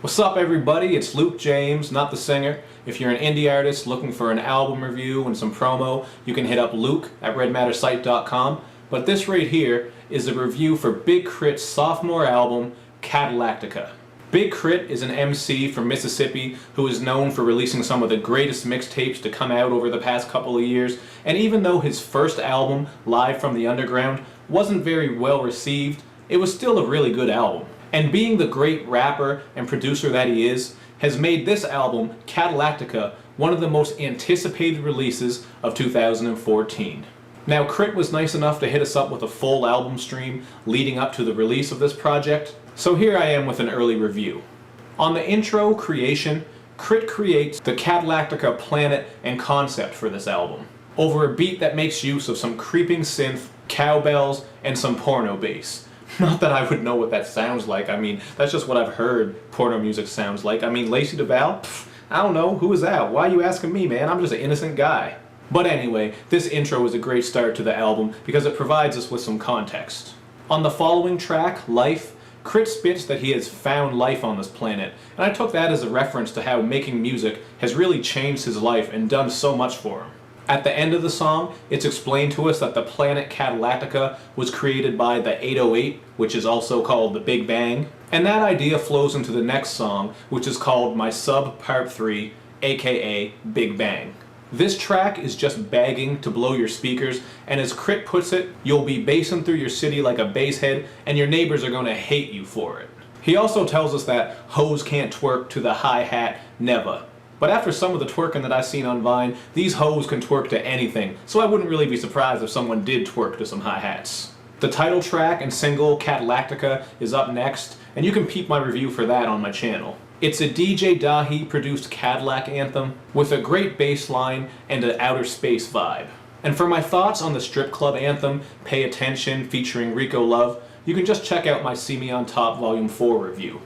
What's up everybody, it's Luke James, not the singer. If you're an indie artist looking for an album review and some promo, you can hit up Luke at redmattersite.com. But this right here is a review for Big K.R.I.T's sophomore album, Cadillactica. Big K.R.I.T is an MC from Mississippi who is known for releasing some of the greatest mixtapes to come out over the past couple of years, and even though his first album, Live from the Underground, wasn't very well received, it was still a really good album. And being the great rapper and producer that he is, has made this album, Cadillactica, one of the most anticipated releases of 2014. Now, K.R.I.T was nice enough to hit us up with a full album stream leading up to the release of this project, so here I am with an early review. On the intro, Creation, K.R.I.T creates the Cadillactica planet and concept for this album, over a beat that makes use of some creeping synth, cowbells, and some porno bass. Not that I would know what that sounds like. I mean, that's just what I've heard porno music sounds like. I mean, Lacey DeVal? I don't know. Who is that? Why are you asking me, man? I'm just an innocent guy. But anyway, this intro is a great start to the album because it provides us with some context. On the following track, Life, K.R.I.T spits that he has found life on this planet, and I took that as a reference to how making music has really changed his life and done so much for him. At the end of the song, it's explained to us that the planet Cadillactica was created by the 808, which is also called the Big Bang. And that idea flows into the next song, which is called My Sub Part 3, aka Big Bang. This track is just begging to blow your speakers, and as K.R.I.T puts it, you'll be bassing through your city like a bass head, and your neighbors are gonna hate you for it. He also tells us that hoes can't twerk to the hi-hat, never. But after some of the twerking that I've seen on Vine, these hoes can twerk to anything, so I wouldn't really be surprised if someone did twerk to some hi-hats. The title track and single, Cadillactica, is up next, and you can peep my review for that on my channel. It's a DJ Dahi produced Cadillac anthem with a great bass line and an outer space vibe. And for my thoughts on the strip club anthem, Pay Attention, featuring Rico Love, you can just check out my See Me on Top Volume 4 review.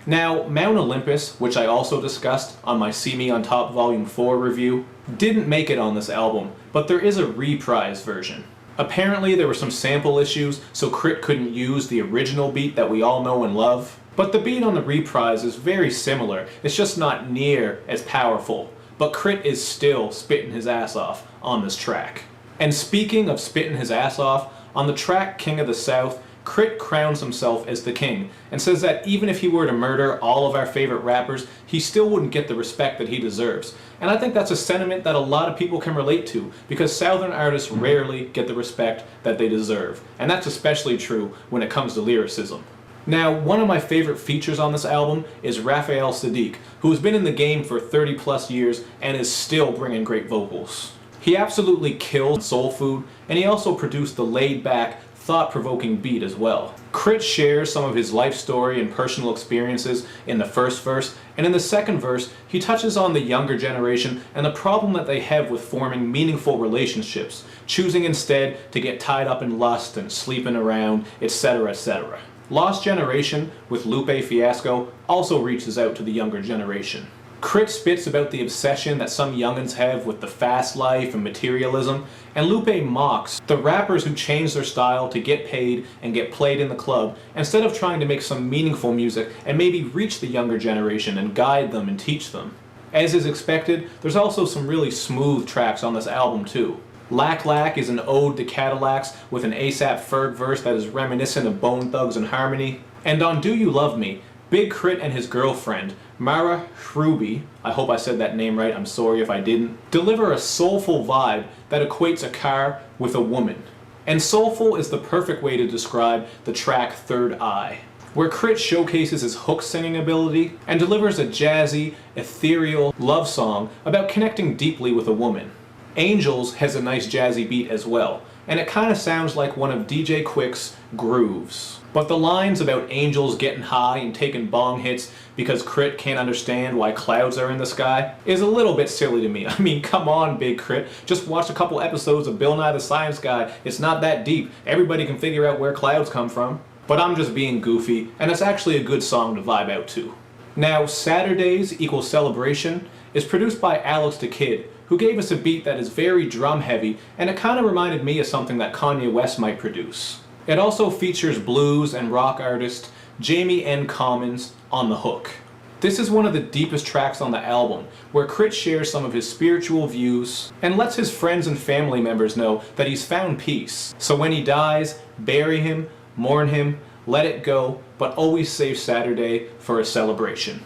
Now, Mount Olympus, which I also discussed on my See Me on Top Volume 4 review, didn't make it on this album, but there is a reprise version. Apparently there were some sample issues, so K.R.I.T couldn't use the original beat that we all know and love. But the beat on the reprise is very similar, it's just not near as powerful. But K.R.I.T is still spitting his ass off on this track. And speaking of spitting his ass off, on the track King of the South, K.R.I.T crowns himself as the king, and says that even if he were to murder all of our favorite rappers, he still wouldn't get the respect that he deserves. And I think that's a sentiment that a lot of people can relate to, because Southern artists rarely get the respect that they deserve. And that's especially true when it comes to lyricism. Now, one of my favorite features on this album is Raphael Saadiq, who has been in the game for 30 plus years and is still bringing great vocals. He absolutely killed Soul Food, and he also produced the laid-back, thought-provoking beat as well. K.R.I.T shares some of his life story and personal experiences in the first verse, and in the second verse, he touches on the younger generation and the problem that they have with forming meaningful relationships, choosing instead to get tied up in lust and sleeping around, etc., etc. Lost Generation, with Lupe Fiasco, also reaches out to the younger generation. K.R.I.T spits about the obsession that some youngins have with the fast life and materialism, and Lupe mocks the rappers who change their style to get paid and get played in the club instead of trying to make some meaningful music and maybe reach the younger generation and guide them and teach them. As is expected, there's also some really smooth tracks on this album too. Lack Lack is an ode to Cadillacs with an ASAP Ferg verse that is reminiscent of Bone Thugs and Harmony. And on Do You Love Me, Big K.R.I.T and his girlfriend, Mara Hruby, I hope I said that name right, I'm sorry if I didn't, deliver a soulful vibe that equates a car with a woman. And soulful is the perfect way to describe the track Third Eye, where K.R.I.T showcases his hook singing ability and delivers a jazzy, ethereal love song about connecting deeply with a woman. Angels has a nice jazzy beat as well, and it kind of sounds like one of DJ Quick's grooves. But the lines about angels getting high and taking bong hits because K.R.I.T can't understand why clouds are in the sky is a little bit silly to me. I mean, come on, Big K.R.I.T. Just watch a couple episodes of Bill Nye the Science Guy. It's not that deep. Everybody can figure out where clouds come from. But I'm just being goofy, and it's actually a good song to vibe out to. Now, Saturdays Equals Celebration is produced by Alex the Kid, who gave us a beat that is very drum heavy, and it kind of reminded me of something that Kanye West might produce. It also features blues and rock artist Jamie N. Commons on the hook. This is one of the deepest tracks on the album, where KRIT shares some of his spiritual views and lets his friends and family members know that he's found peace. So when he dies, bury him, mourn him, let it go, but always save Saturday for a celebration.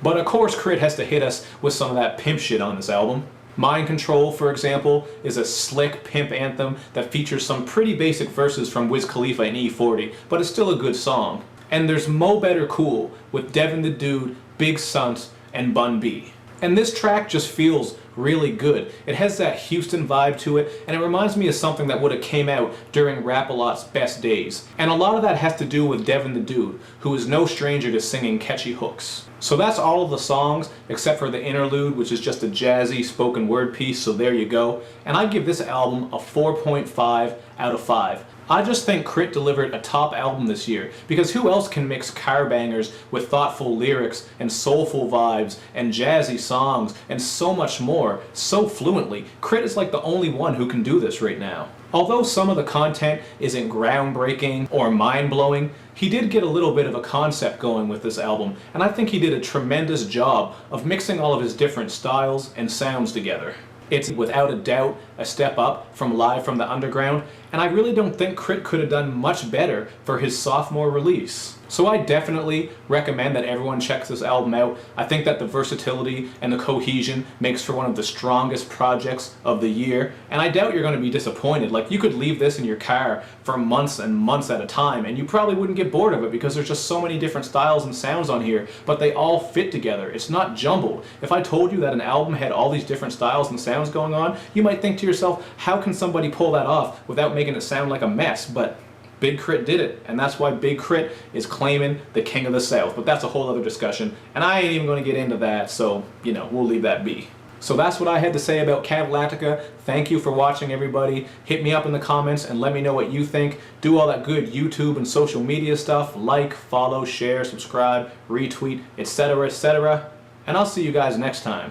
But of course KRIT has to hit us with some of that pimp shit on this album. Mind Control, for example, is a slick pimp anthem that features some pretty basic verses from Wiz Khalifa in E40, but it's still a good song. And there's Mo Better Cool with Devin the Dude, Big Sunt, and Bun B. And this track just feels really good. It has that Houston vibe to it, and it reminds me of something that would have came out during Rap-A-Lot's best days. And a lot of that has to do with Devin the Dude, who is no stranger to singing catchy hooks. So that's all of the songs, except for the interlude, which is just a jazzy spoken word piece, so there you go. And I give this album a 4.5 out of 5. I just think KRIT delivered a top album this year, because who else can mix car bangers with thoughtful lyrics and soulful vibes and jazzy songs and so much more so fluently? KRIT is like the only one who can do this right now. Although some of the content isn't groundbreaking or mind-blowing, he did get a little bit of a concept going with this album, and I think he did a tremendous job of mixing all of his different styles and sounds together. It's without a doubt a step up from Live from the Underground, and I really don't think KRIT could have done much better for his sophomore release. So I definitely recommend that everyone checks this album out. I think that the versatility and the cohesion makes for one of the strongest projects of the year, and I doubt you're going to be disappointed. Like, you could leave this in your car for months and months at a time, and you probably wouldn't get bored of it because there's just so many different styles and sounds on here, but they all fit together. It's not jumbled. If I told you that an album had all these different styles and sounds going on, you might think to yourself, how can somebody pull that off without making it sound like a mess? But Big KRIT did it, and that's why Big KRIT is claiming the King of the South. But that's a whole other discussion, and I ain't even going to get into that, so, you know, we'll leave that be. So that's what I had to say about Cadillactica. Thank you for watching, everybody. Hit me up in the comments and let me know what you think. Do all that good YouTube and social media stuff. Like, follow, share, subscribe, retweet, etc., etc. And I'll see you guys next time.